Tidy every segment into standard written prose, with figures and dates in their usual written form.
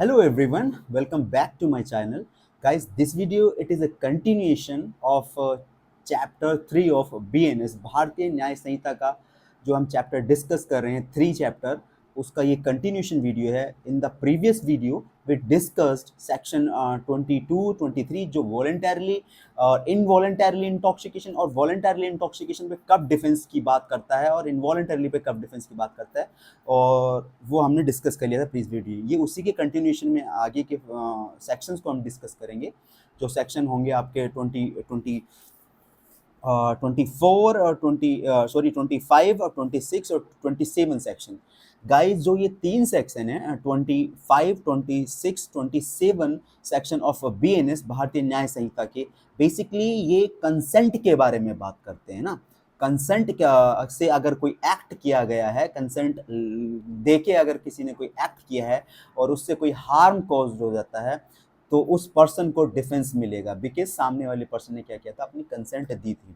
Hello everyone, welcome back to my channel. Guys, this video it is a continuation of chapter 3 of BNS भारतीय न्याय संहिता का जो हम chapter discuss कर रहे हैं 3 चैप्टर उसका ये कंटिन्यूशन वीडियो है. In the previous video we discussed section 22 23 जो वॉलंटरली और इनवॉलंटरली इंटॉक्सिकेशन और वॉलंटरली इंटॉक्सिकेशन पे कब डिफेंस की बात करता है और इनवॉलंटरली पे कब डिफेंस की बात करता है, और वो हमने डिस्कस कर लिया था प्रीवियस वीडियो. ये उसी के कंटिन्यूशन में आगे के सेक्शंस को हम डिस्कस करेंगे. जो सेक्शन होंगे आपके 24 और 25 और 26 और 27 सेक्शन. गाइस, जो ये 3 सेक्शन है 25, 26, 27 सेक्शन ऑफ बीएनएस भारतीय न्याय संहिता के, बेसिकली ये कंसेंट के बारे में बात करते हैं ना. कंसेंट से अगर कोई एक्ट किया गया है, कंसेंट देके अगर किसी ने कोई एक्ट किया है और उससे कोई हार्म कॉज हो जाता है तो उस पर्सन को डिफेंस मिलेगा, बिकॉज सामने वाले पर्सन ने क्या किया था, अपनी कंसेंट दी थी.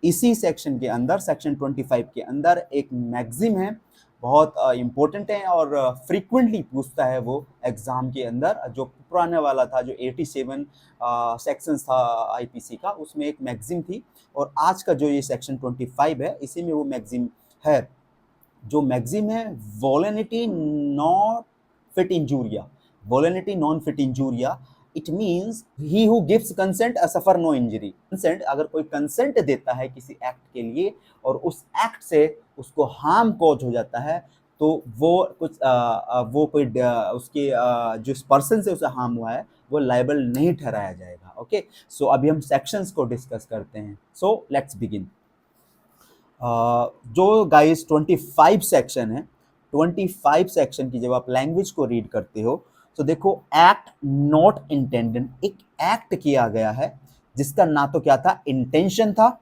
इसी सेक्शन के अंदर सेक्शन 25 के अंदर एक मैगजिम है, बहुत इम्पोर्टेंट है और फ्रीक्वेंटली पूछता है वो एग्जाम के अंदर. जो पुराने वाला था, जो 87 सेक्शंस था आईपीसी का, उसमें एक मैगजिम थी. और आज का जो ये सेक्शन 25 है, इसी में वो मैगजिम है. जो मैगजिम है volenti not fit injuria. Volenti non fit injuria it means he who gives consent suffer no injury. Consent, अगर कोई कंसेंट देता है किसी एक्ट के लिए और उस एक्ट से उसको हार्म कॉज हो जाता है तो वो कुछ वो कोई उसके जो पर्सन से उसे हार्म हुआ है वो लायबल नहीं ठहराया जाएगा. ओके, सो अभी हम सेक्शंस को डिस्कस करते हैं. So let's begin. जो गाइस 25 सेक्शन है, 25 सेक्शन की जब आप लैंग्वेज को रीड करते हो तो देखो, एक्ट नॉट इंटेंडेड, एक एक्ट किया गया है जिसका ना तो क्या था, इंटेंशन था,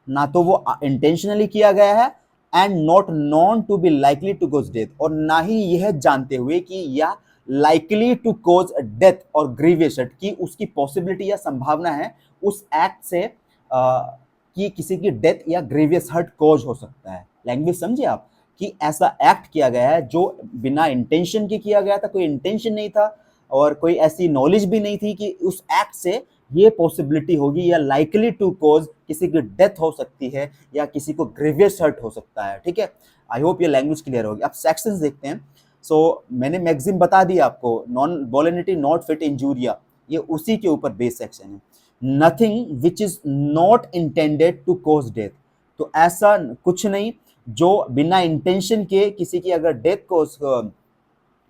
ना तो वो इंटेंशनली किया गया है, and not known to be likely to cause death, और ना ही यह जानते हुए कि यह लाइकली टू कोज डेथ और ग्रीवियस हर्ट की उसकी पॉसिबिलिटी या संभावना है उस एक्ट से कि किसी की डेथ या ग्रीवियस हर्ट कॉज हो सकता है. लैंग्वेज समझे आप, कि ऐसा एक्ट किया गया है जो बिना इंटेंशन के किया गया था, कोई इंटेंशन नहीं था और कोई ऐसी नॉलेज भी नहीं थी कि उस एक्ट से ये पॉसिबिलिटी होगी या लाइकली टू कॉज किसी की डेथ हो सकती है या किसी को ग्रीवियस हर्ट हो सकता है. ठीक है, आई होप ये लैंग्वेज क्लियर होगी. अब सेक्शंस देखते हैं. सो मैंने मैगजिम बता दी आपको, नॉन वॉलेनिटी नॉट फिट इंजूरिया, ये उसी के ऊपर बेस सेक्शन है. Nothing which is not intended to cause death, तो ऐसा कुछ नहीं जो बिना इंटेंशन के किसी की अगर डेथ को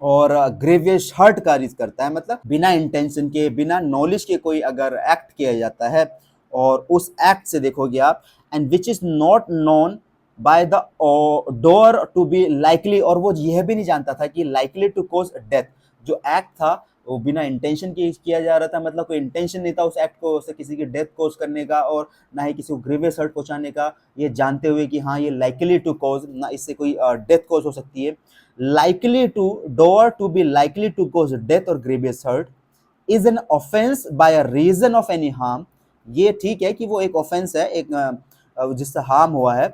और ग्रेवियस हर्ट का रिस्क करता है. मतलब बिना इंटेंशन के, बिना नॉलेज के कोई अगर एक्ट किया जाता है और उस एक्ट से देखोगे आप, and which is not known by the doer to be likely, और वो यह भी नहीं जानता था कि लाइकली टू कॉज डेथ. जो एक्ट था वो बिना इंटेंशन के किया जा रहा था, मतलब कोई इंटेंशन नहीं था उस एक्ट को से किसी की डेथ कॉज करने का और ना ही किसी को ग्रीवियस हर्ट पहुंचाने का, ये जानते हुए कि हाँ ये लाइकली टू कॉज, ना इससे कोई डेथ कॉज हो सकती है. likely to door to be likely to cause death or grievous hurt is an offense by a reason of any harm. ये ठीक है कि वो एक ऑफेंस है, एक जिससे हार्म हुआ है,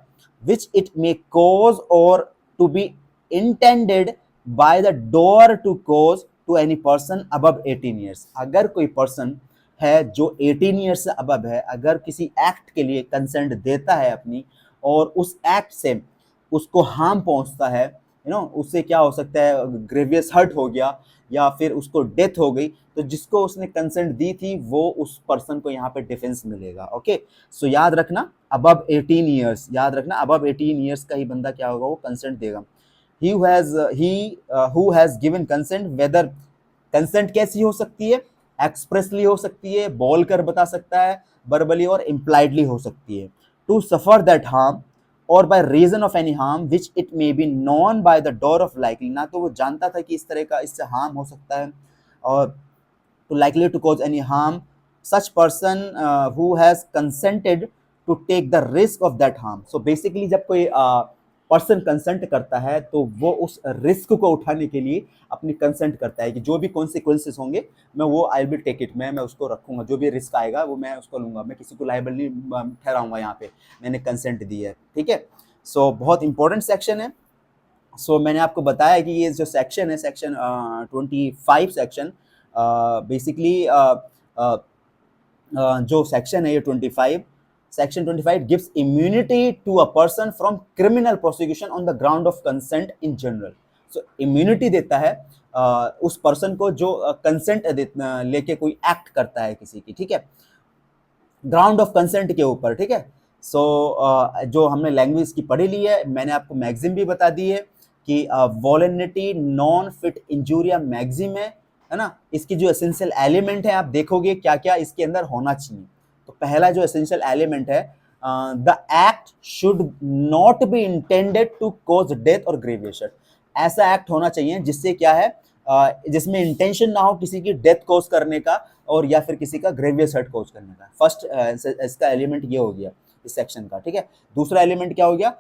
which it may cause or to be intended by the door to cause to any person above 18 years. अगर कोई पर्सन है जो 18 ईयर्स से अबव है, अगर किसी एक्ट के लिए कंसेंट देता है अपनी और उस एक्ट से उसको हार्म पहुंचता है, उससे क्या हो सकता है, ग्रेवियस हर्ट हो गया या फिर उसको डेथ हो गई, तो जिसको उसने कंसेंट दी थी वो उस पर्सन को यहाँ पे डिफेंस मिलेगा. ओके, सो याद रखना अबव 18 ईयर्स, याद रखना अबव 18 ईयर्स का ही बंदा क्या होगा, वो कंसेंट देगा. he who has given consent, whether consent कैसी हो सकती है, एक्सप्रेसली हो सकती है, बोल कर बता सकता है, वर्बली और इम्प्लाइडली हो सकती है. टू सफर दैट हार्म और by reason of any harm which it may be known by the doer of likely, ना तो वो जानता था कि इस तरह का इससे हार्म हो सकता है, और to likely to cause any harm such person who has consented to take the risk of that harm. So basically जब कोई पर्सन कंसेंट करता है तो वो उस रिस्क को उठाने के लिए अपनी कंसेंट करता है कि जो भी कॉन्सिक्वेंसेस होंगे मैं वो आई विल टेक इट, मैं उसको रखूंगा, जो भी रिस्क आएगा वो मैं उसको लूंगा, मैं किसी को लायबल नहीं ठहराऊंगा, यहाँ पे मैंने कंसेंट दी है. ठीक है, सो बहुत इंपॉर्टेंट सेक्शन है. मैंने आपको बताया कि ये जो सेक्शन है, सेक्शन 25 सेक्शन, बेसिकली जो सेक्शन है ये 25, section 25 gives immunity to a person from criminal prosecution on the ground of consent in general. So immunity देता है उस पर्सन को जो कंसेंट लेके कोई एक्ट करता है किसी की, ठीक है, ग्राउंड ऑफ कंसेंट के ऊपर, ठीक है। जो हमने लैंग्वेज की पढ़ी ली है, मैंने आपको मैक्सिम भी बता दी है कि वॉलेनिटी नॉन फिट इंजूरिया मैक्सिम है ना। इसकी जो एसेंशियल एलिमेंट है, आप देखोगे क्या क्या इसके अंदर होना चाहिए। तो पहला जो एसेंशियल एलिमेंट है, the act should not be intended to cause death और ग्रेवियस हर्ट। ऐसा एक्ट होना चाहिए जिससे क्या है, जिसमें इंटेंशन ना हो किसी की डेथ कॉज करने का और या फिर किसी का ग्रेवियस हर्ट कॉज करने का। फर्स्ट इसका एलिमेंट ये हो गया इस सेक्शन का, ठीक है। दूसरा एलिमेंट क्या हो गया,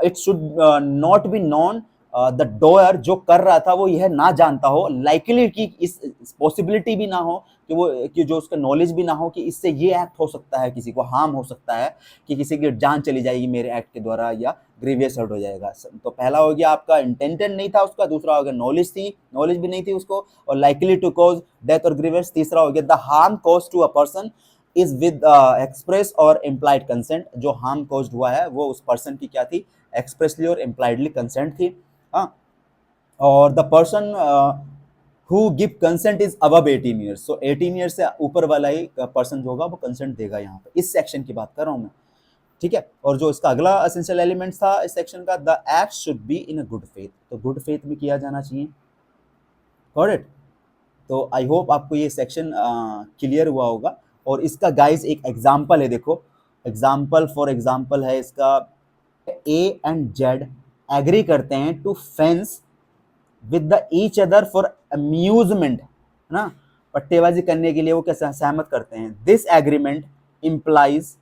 it should not be known, the doer जो कर रहा था वो यह ना जानता हो, लाइकली कि इस पॉसिबिलिटी भी ना हो कि जो उसका नॉलेज भी ना हो कि इससे ये एक्ट हो सकता है, किसी को हार्म हो सकता है, कि किसी की जान चली जाएगी मेरे एक्ट के द्वारा या ग्रेवियस हर्ट हो जाएगा। तो पहला हो गया आपका इंटेंटेड नहीं था उसका, दूसरा हो गया नॉलेज थी, नॉलेज भी नहीं थी उसको, और लाइकली टू कॉज डेथ और ग्रेवियस। तीसरा हो गया the harm cause to a person is with express और इम्प्लाइड कंसेंट। जो हार्म कॉज्ड हुआ है वो उस पर्सन की क्या थी, एक्सप्रेसली और इम्प्लाइडली कंसेंट थी। हाँ, और the person who give consent is above 18 years. So 18 years से ऊपर वाला ही पर्सन जो होगा वो कंसेंट देगा। यहाँ पे इस सेक्शन की बात कर रहा हूँ मैं, ठीक है। और जो इसका अगला एसेंशियल एलिमेंट था इस सेक्शन का, the act should be in a good faith. तो गुड फेथ में किया जाना चाहिए, गॉट इट। तो आई होप आपको ये सेक्शन क्लियर हुआ होगा। और इसका गाइस एक एग्जाम्पल है, देखो एग्जाम्पल फॉर एग्जाम्पल है इसका, ए एंड जेड एग्री करते हैं to fence with the each other for amusement, है ना, पट्टेबाजी करने के लिए वो कैसे सहमत करते हैं। This agreement implies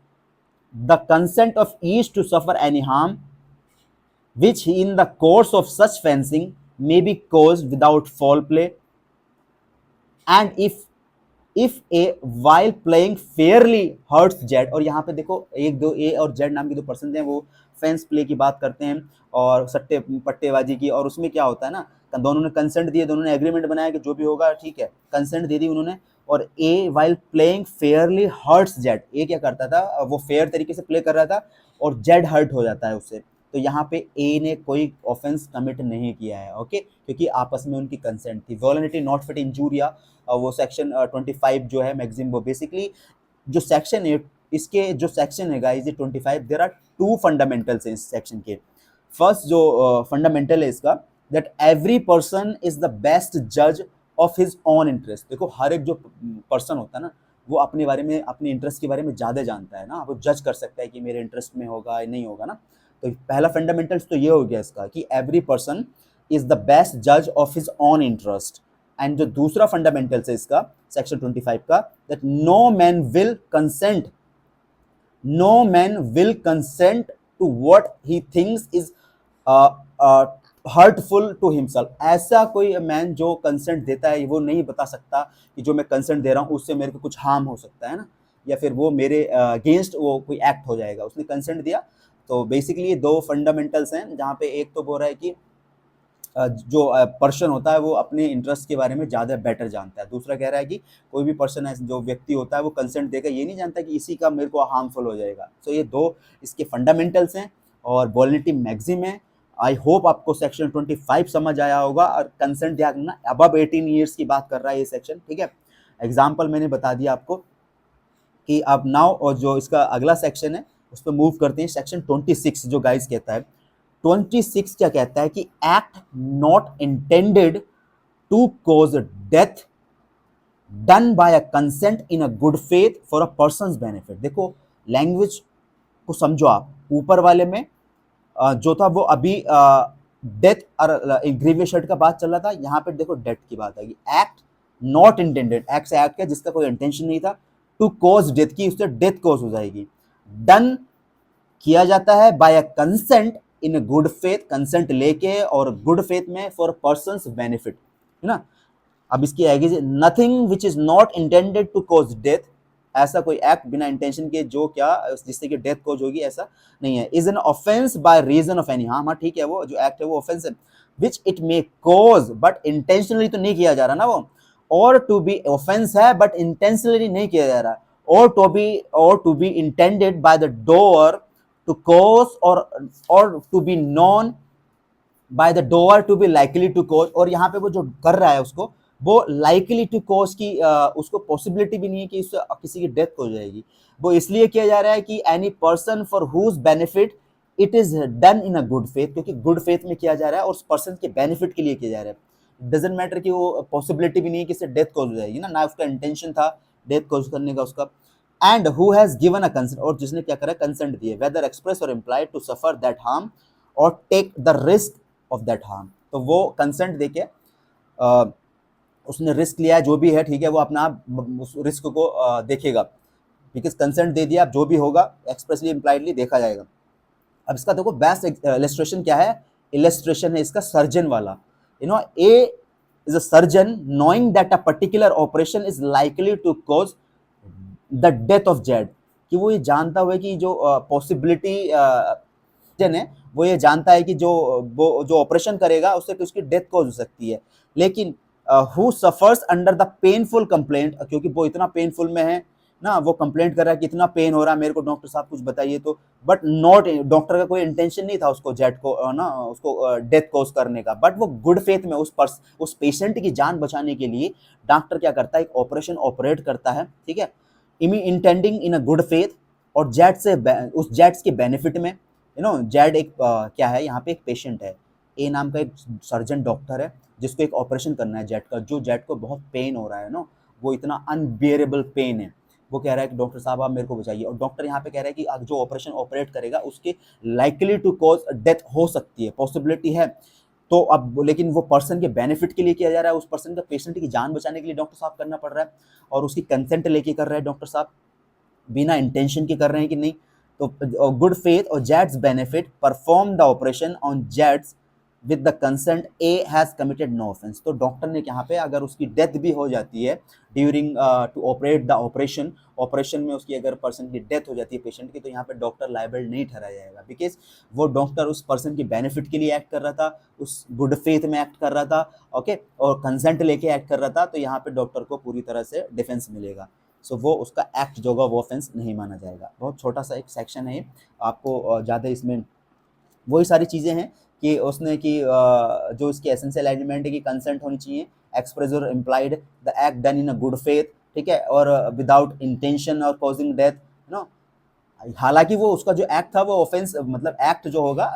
the consent of each to suffer any harm which in the course of such fencing may be caused without foul play, and if a while playing fairly hurts Z। और यहाँ पे देखो एक दो ए और Z नाम के दो पर्सन हैं, वो फेंस प्ले की बात करते हैं और सट्टे पट्टेबाजी की। और उसमें क्या होता है ना, दोनों ने कंसेंट दिए, दोनों ने एग्रीमेंट बनाया कि जो भी होगा ठीक है, कंसेंट दे दी उन्होंने। और A while playing fairly hurts Z, A क्या करता था, वो फेयर तरीके से प्ले कर रहा था और जेड हर्ट हो जाता है उससे। तो यहाँ पे ए ने कोई ऑफेंस कमिट नहीं किया है, ओके, क्योंकि आपस में उनकी कंसेंट थी। वॉलनिटी नॉट फिट इंजूरिया, वो सेक्शन 25 जो है मैक्सिम, वो बेसिकली जो सेक्शन है, इसके जो सेक्शन है गाइस ये 25, देयर आर टू फंडामेंटल्स हैं इस सेक्शन के। फर्स्ट जो फंडामेंटल है इसका, that every person is the best जज ऑफ हिज ओन इंटरेस्ट। देखो हर एक जो पर्सन होता है ना, वो अपने बारे में, अपने इंटरेस्ट के बारे में ज़्यादा जानता है ना, वो जज कर सकता है कि मेरे इंटरेस्ट में होगा या नहीं होगा ना। तो पहला फंडामेंटल्स तो ये हो गया इसका कि every person is the best जज of his own interest. And जो दूसरा फंडामेंटल्स है इसका सेक्शन 25 का, that no man will consent to what he thinks is hurtful to himself. ऐसा कोई मैन जो कंसेंट देता है वो नहीं बता सकता कि जो मैं कंसेंट दे रहा हूँ उससे मेरे को कुछ हार्म हो सकता है ना, या फिर वो मेरे अगेंस्ट वो कोई एक्ट हो जाएगा, उसने कंसेंट दिया। तो बेसिकली ये दो फंडामेंटल्स हैं, जहाँ पे एक तो बोल रहा है कि जो पर्सन होता है वो अपने इंटरेस्ट के बारे में ज़्यादा बेटर जानता है। दूसरा कह रहा है कि कोई भी पर्सन है, जो व्यक्ति होता है वो कंसेंट देकर ये नहीं जानता कि इसी का मेरे को हार्मफुल हो जाएगा। तो ये दो इसके फंडामेंटल्स हैं और वॉलिनिटी मैक्सिम है। आई होप आपको सेक्शन 25 समझ आया होगा। और कंसेंट ध्यान रखना, अबव 18 ईयर्स की बात कर रहा है ये सेक्शन, ठीक है। एग्जाम्पल मैंने बता दिया आपको कि अब नाउ, और जो इसका अगला सेक्शन है उस पर मूव करते हैं। सेक्शन 26 जो गाइस कहता है, 26 क्या कहता है कि act not intended to cause death done by a consent in a good faith for a person's benefit. देखो लैंग्वेज को समझो आप, ऊपर वाले में जो था वो अभी डेथ और ग्रीवियस हर्ट का बात चल रहा था, यहाँ पे देखो डेथ की बात आएगी। एक्ट नॉट इंटेंडेड, एक्ट से एक्ट किया जिसका कोई इंटेंशन नहीं था, टू कॉज डेथ की, उससे डेथ कॉज हो जाएगी। डन किया जाता है by a consent in good faith, consent लेके और गुड फेथ में फॉर पर्सन्स बेनिफिट, है ना। अब इसकी आगे nothing which is not intended to cause death ऐसा कोई एक्ट बिना इंटेंशन के जो क्या जिससे कि डेथ कॉज होगी, ऐसा नहीं है। Is an offence by reason of any, हाँ ठीक है, वो जो एक्ट है वो ऑफेंस है, which it may cause, but intentionally तो नहीं किया जा रहा ना वो, और टू बी ऑफेंस है बट इंटेंशनली नहीं किया जा रहा, और to be intended by the doer to cause, और to be known by the doer to be likely to cause, और यहाँ पे वो जो कर रहा है उसको वो लाइकली टू कॉज की उसको पॉसिबिलिटी भी नहीं है कि उससे किसी की डेथ हो जाएगी। वो इसलिए किया जा रहा है कि any person for whose benefit it is done in a good faith, क्योंकि गुड फेथ में किया जा रहा है और उस पर्सन के बेनिफिट के लिए किया जा रहा है। डजेंट मैटर कि वो पॉसिबिलिटी भी नहीं है कि इससे डेथ कॉज हो जाएगी ना उसका इंटेंशन था डेथ कॉज करने का उसका। And who has given a consent, और जिसने क्या करा कंसेंट दिए, वेदर एक्सप्रेस और implied, to suffer that harm और take the risk of that harm. तो वो कंसेंट देके उसने रिस्क लिया है जो भी है, ठीक है, वो अपना उस रिस्क को देखेगा, बिकॉज कंसेंट दे दिया, जो भी होगा एक्सप्रेसली इम्प्लाइडली देखा जाएगा। अब इसका देखो बेस्ट इलस्ट्रेशन क्या है, इलस्ट्रेशन है इसका सर्जन वाला। A is a surgeon knowing that a particular operation is likely to cause the death of Z, कि वो ये जानता हुआ कि जो पॉसिबिलिटी है वो ये जानता है कि जो ऑपरेशन करेगा उससे उसकी डेथ कॉज हो सकती है, लेकिन who suffers under the painful complaint, क्योंकि वो इतना पेनफुल में है ना, वो कंप्लेंट कर रहा है कि इतना पेन हो रहा है मेरे को, डॉक्टर साहब कुछ बताइए तो, बट नॉट, डॉक्टर का कोई इंटेंशन नहीं था उसको जेट को ना उसको डेथ कॉज करने का, बट वो गुड फेथ में उस पेशेंट की जान बचाने के लिए डॉक्टर क्या करता है, एक ऑपरेशन ऑपरेट करता है, ठीक है, intending in a good faith, और जेट से उस जेट्स के बेनिफिट में। जेड एक क्या है, यहाँ पे एक पेशेंट है, ए नाम का एक सर्जन डॉक्टर है जिसको एक ऑपरेशन करना है जेट का, जो जेट को बहुत पेन हो रहा है ना, वो इतना अनबियरेबल पेन है, वो कह रहा है कि डॉक्टर साहब आप मेरे को बताइए, और डॉक्टर यहाँ पे कह रहा है कि जो ऑपरेशन ऑपरेट करेगा उसके लाइकली टू कॉज डेथ हो सकती है, पॉसिबिलिटी है। तो अब लेकिन वो पर्सन के बेनिफिट के लिए किया जा रहा है, उस पर्सन का पेशेंट की जान बचाने के लिए डॉक्टर साहब करना पड़ रहा है, और उसकी कंसेंट लेके कर रहे हैं डॉक्टर साहब, बिना इंटेंशन के कर रहे हैं कि नहीं। तो गुड फेथ और jets benefit perform the operation on jets with the consent A has committed no offence. तो डॉक्टर ने यहाँ पे अगर उसकी डेथ भी हो जाती है during to operate the operation में उसकी अगर पर्सन की डेथ हो जाती है पेशेंट की, तो यहाँ पे डॉक्टर लायबल नहीं ठहराया जाएगा, बिकॉज वो डॉक्टर उस पर्सन की बेनिफिट के लिए एक्ट कर रहा था, उस गुड फेथ में एक्ट कर रहा था, ओके, और कंसेंट लेके एक्ट कर रहा था, तो यहाँ पे डॉक्टर को पूरी तरह से डिफेंस मिलेगा। सो वो उसका एक्ट जो होगा वो ऑफेंस नहीं माना जाएगा। बहुत छोटा सा एक सेक्शन है, आपको ज़्यादा इसमें वही सारी चीज़ें हैं कि उसने कि जो इसकी एसेंशियल एलिमेंट है कि कंसेंट होनी चाहिए, एक्सप्रेस और implied, the act done in a good faith, ठीक है, और विदाउट इंटेंशन और कॉजिंग डेथ, नो, हालांकि वो उसका जो एक्ट था वो ऑफेंस मतलब एक्ट जो होगा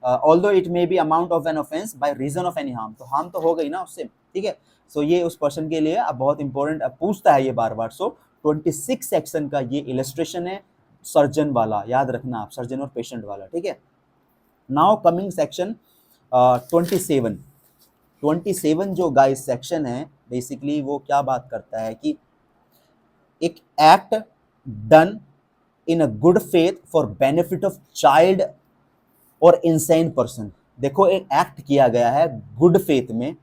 although it may be amount of an offence by reason of any harm, तो हार्म तो हो गई ना उससे, ठीक है। सो ये उस पर्सन के लिए अब बहुत इंपॉर्टेंट पूछता है ये बार बार। सो 26 सेक्शन का ये इलस्ट्रेशन है सर्जन वाला, याद रखना आप, सर्जन और पेशेंट वाला, ठीक है। नाउ कमिंग सेक्शन 27 जो गाइस सेक्शन है बेसिकली वो क्या बात करता है कि एक act done in a good faith for benefit of child और इंसेन पर्सन। देखो एक एक्ट किया गया है गुड फेथ में,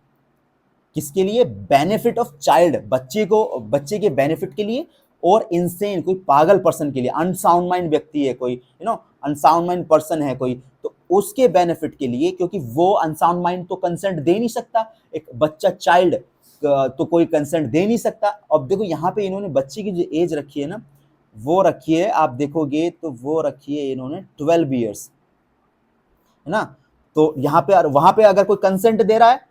किसके लिए, बेनिफिट ऑफ चाइल्ड, बच्चे के बेनिफिट के लिए, और इंसेन कोई पागल पर्सन के लिए, अनसाउंड माइंड व्यक्ति है कोई, अनसाउंड माइंड पर्सन है कोई, तो उसके बेनिफिट के लिए, क्योंकि वो अनसाउंड माइंड तो कंसेंट दे नहीं सकता, एक बच्चा चाइल्ड तो कोई कंसेंट दे नहीं सकता। अब देखो यहाँ पे इन्होंने बच्चे की जो एज रखी है ना, वो रखी है, आप देखोगे तो वो रखी है इन्होंने 12 ईयर्स, है ना। तो यहाँ पे वहां पे अगर कोई कंसेंट दे रहा है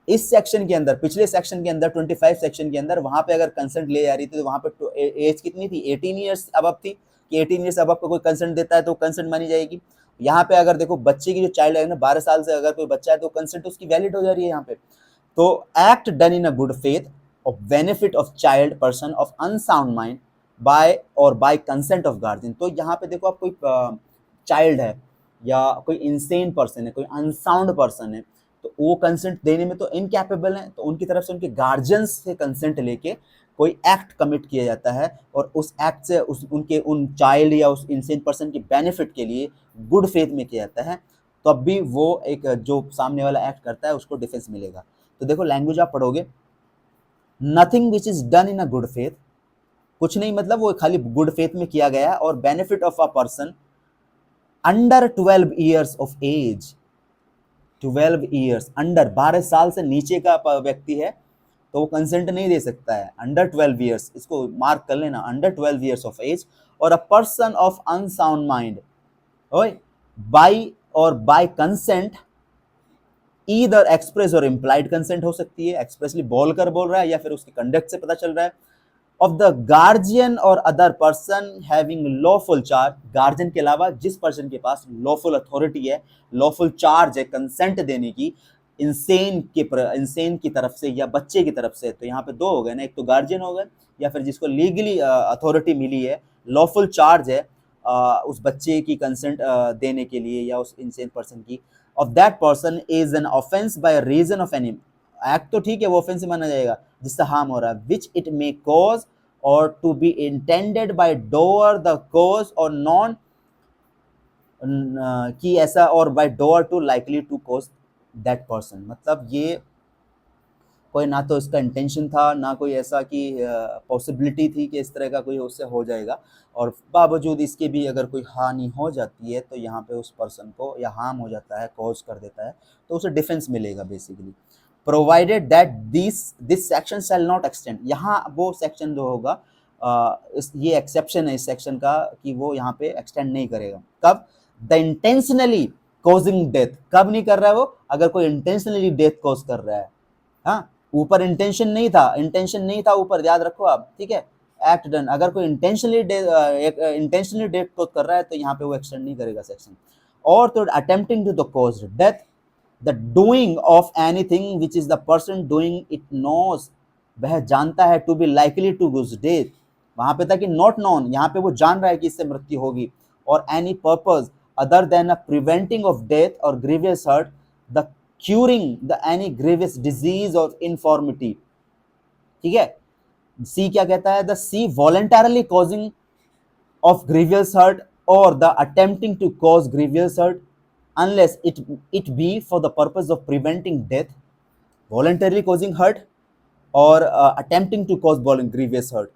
इस सेक्शन के अंदर, पिछले सेक्शन के अंदर 25 सेक्शन के अंदर, वहां पे अगर कंसेंट ले जा रही थी तो वहां पे एज कितनी थी, 18 ईयर्स अब थी, कि 18 ईयर्स अब को कोई कंसेंट देता है तो कंसेंट मानी जाएगी। यहाँ पे अगर देखो बच्चे की जो चाइल्ड है ना 12 साल से अगर कोई बच्चा है तो कंसेंट उसकी वैलिड हो जा रही है यहाँ पे। तो act done in a good faith of benefit of child person of unsound mind bye और बाय कंसेंट ऑफ गार्जियन। तो यहाँ पे देखो आप कोई चाइल्ड है या कोई इंसेन पर्सन है, कोई अनसाउंड पर्सन है, तो वो कंसेंट देने में तो इनकैपेबल है, तो उनकी तरफ से उनके गार्जियंस से कंसेंट लेके कोई एक्ट कमिट किया जाता है, और उस एक्ट से उन चाइल्ड या उस इंसेन पर्सन के बेनिफिट के लिए गुड फेथ में किया जाता है, तो अब भी वो एक जो सामने वाला एक्ट करता है उसको डिफेंस मिलेगा। तो देखो लैंग्वेज आप पढ़ोगे, nothing which is done in a good faith, कुछ नहीं मतलब वो खाली गुड फेथ में किया गया है। और benefit of a person under 12 years of age, 12 years, under 12 साल से नीचे का व्यक्ति है तो वो कंसेंट नहीं दे सकता है। अंडर 12 ईयर्स, इसको मार्क कर लेना, अंडर 12 ईयर्स ऑफ एज। और a person of unsound mind, ओए, बाय और बाय कंसेंट, ईदर एक्सप्रेस और इम्प्लाइड कंसेंट हो सकती है, एक्सप्रेसली बोल कर बोल रहा है या फिर उसके कंडक्ट से पता चल रहा है। ऑफ द गार्जियन और other person having lawful charge, guardian के अलावा जिस पर्सन के पास लॉफुल अथॉरिटी है, लॉफुल चार्ज है कंसेंट देने की, इंसेन की तरफ से या बच्चे की तरफ से। तो यहाँ पे दो हो गए ना, एक तो गार्जियन हो गए या फिर जिसको लीगली अथॉरिटी मिली है, लॉफुल चार्ज है उस बच्चे की कंसेंट देने के लिए या उस इंसेन पर्सन की, of that person is an offence by reason of any act, तो ठीक है वो ऑफेंसिव माना जाएगा जिससे हार्म हो रहा है, विच इट मे कॉज और to be intended by doer the cause और नॉन कि ऐसा, और by doer to likely to cause that person. मतलब ये कोई ना तो इसका इंटेंशन था ना कोई ऐसा कि पॉसिबिलिटी थी कि इस तरह का कोई उससे हो जाएगा, और बावजूद इसके भी अगर कोई हानि हो जाती है तो यहाँ पे उस पर्सन को या हार्म हो जाता है, कॉज कर देता है, तो उसे डिफेंस मिलेगा basically. Provided that this section shall not extend, यहाँ वो सेक्शन जो होगा ये एक्सेप्शन है इस सेक्शन का कि वो यहाँ पे एक्सटेंड नहीं करेगा। कब? द इंटेंशनली कॉजिंग डेथ, कब नहीं कर रहा है वो? अगर कोई इंटेंशनली डेथ कॉज कर रहा है। हाँ, ऊपर इंटेंशन नहीं था ऊपर, याद रखो आप, ठीक है। एक्ट डन, अगर कोई इंटेंशनली डेथ कॉज कर रहा है तो यहाँ पे वो एक्सटेंड नहीं करेगा सेक्शन। और तो attempting to the cause death, the doing of anything which is the person doing it knows, वह जानता है, to be likely to cause death, वहां पे था कि नॉट नोन, यहाँ पे वो जान रहा है कि इससे मृत्यु होगी। और any purpose other than a preventing of death और grievous hurt, the curing the any grievous disease और इनफॉर्मिटी, ठीक है। सी क्या कहता है? The C voluntarily causing of grievous hurt or the attempting to cause grievous hurt unless it be for the purpose of preventing death, voluntarily causing hurt or attempting to cause grievous hurt,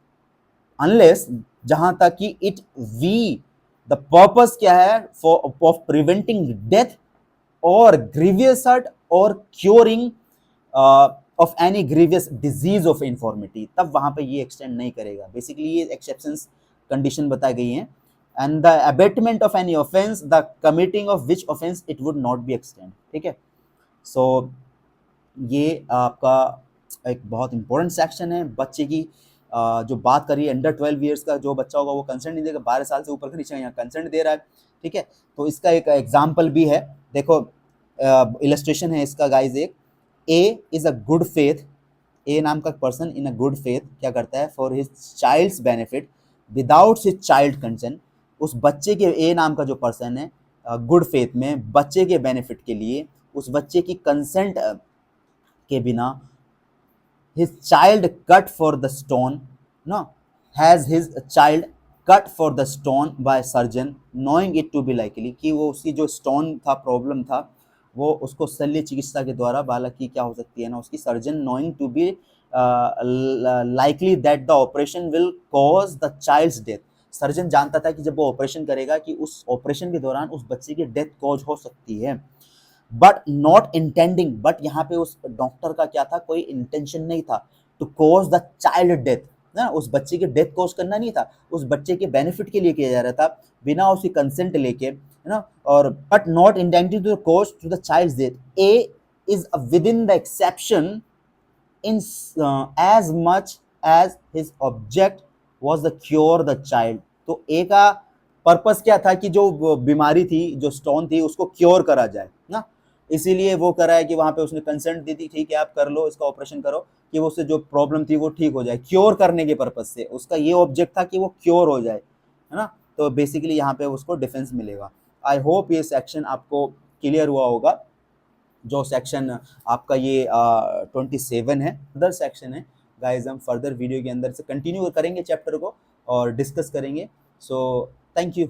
unless जहां तक कि it be the purpose क्या है for of preventing death or grievous hurt or curing of any grievous disease of infirmity, तब वहां पे ये extend नहीं करेगा। बेसिकली ये एक्सेप्शंस कंडीशन बताई गई हैं। And the abetment of any offence the committing of which offence it would not be extend, ठीक है। सो ये आपका एक बहुत इंपॉर्टेंट सेक्शन है। बच्चे की जो बात करिए, अंडर 12 ईयर्स का जो बच्चा होगा वो कंसेंट नहीं देगा, 12 साल से ऊपर का नीचे यहाँ कंसेंट दे रहा है, ठीक है। तो इसका एक एग्जाम्पल भी है, देखो इलस्ट्रेशन है इसका गाइज। एक A is a good faith, A नाम का person in a good faith क्या करता है, for his child's benefit without his child consent, उस बच्चे के, ए नाम का जो पर्सन है गुड फेथ में बच्चे के बेनिफिट के लिए उस बच्चे की कंसेंट के बिना, his child cut for the stone, no, has his child cut for the stone by surgeon knowing it to be likely, कि वो उसकी जो स्टोन था, प्रॉब्लम था, वो उसको शल्य चिकित्सा के द्वारा, बालक की क्या हो सकती है ना, उसकी surgeon knowing to be likely that the operation will cause the child's death, surgeon जानता था कि जब वो ऑपरेशन करेगा कि उस ऑपरेशन के दौरान उस बच्चे की डेथ कॉज हो सकती है, बट नॉट इंटेंडिंग, बट यहाँ पे उस डॉक्टर का क्या था, कोई इंटेंशन नहीं था to cause the child death, ना, उस बच्चे की डेथ कॉज करना नहीं था, उस बच्चे के बेनिफिट के लिए किया जा रहा था बिना उसकी कंसेंट लेके, है ना। और but not intended to cause to the child death, A is within the exception in as much as his object was the cure the child, तो ए का पर्पस क्या था कि जो बीमारी थी, जो स्टोन थी, उसको क्योर करा जाए ना, इसीलिए वो करा है कि वहां पे उसने कंसेंट दी थी, ठीक है आप कर लो, इसका ऑपरेशन करो कि वो उससे जो प्रॉब्लम थी वो ठीक हो जाए, क्योर करने के पर्पज से उसका ये ऑब्जेक्ट था कि वो क्योर हो जाए, है ना। तो बेसिकली यहाँ पे उसको डिफेंस मिलेगा। आई होप ये सेक्शन आपको क्लियर हुआ होगा। जो सेक्शन आपका ये 27 है, अदर सेक्शन है गाइज, हम फर्दर वीडियो के अंदर से कंटिन्यू करेंगे चैप्टर को और डिस्कस करेंगे। So thank you.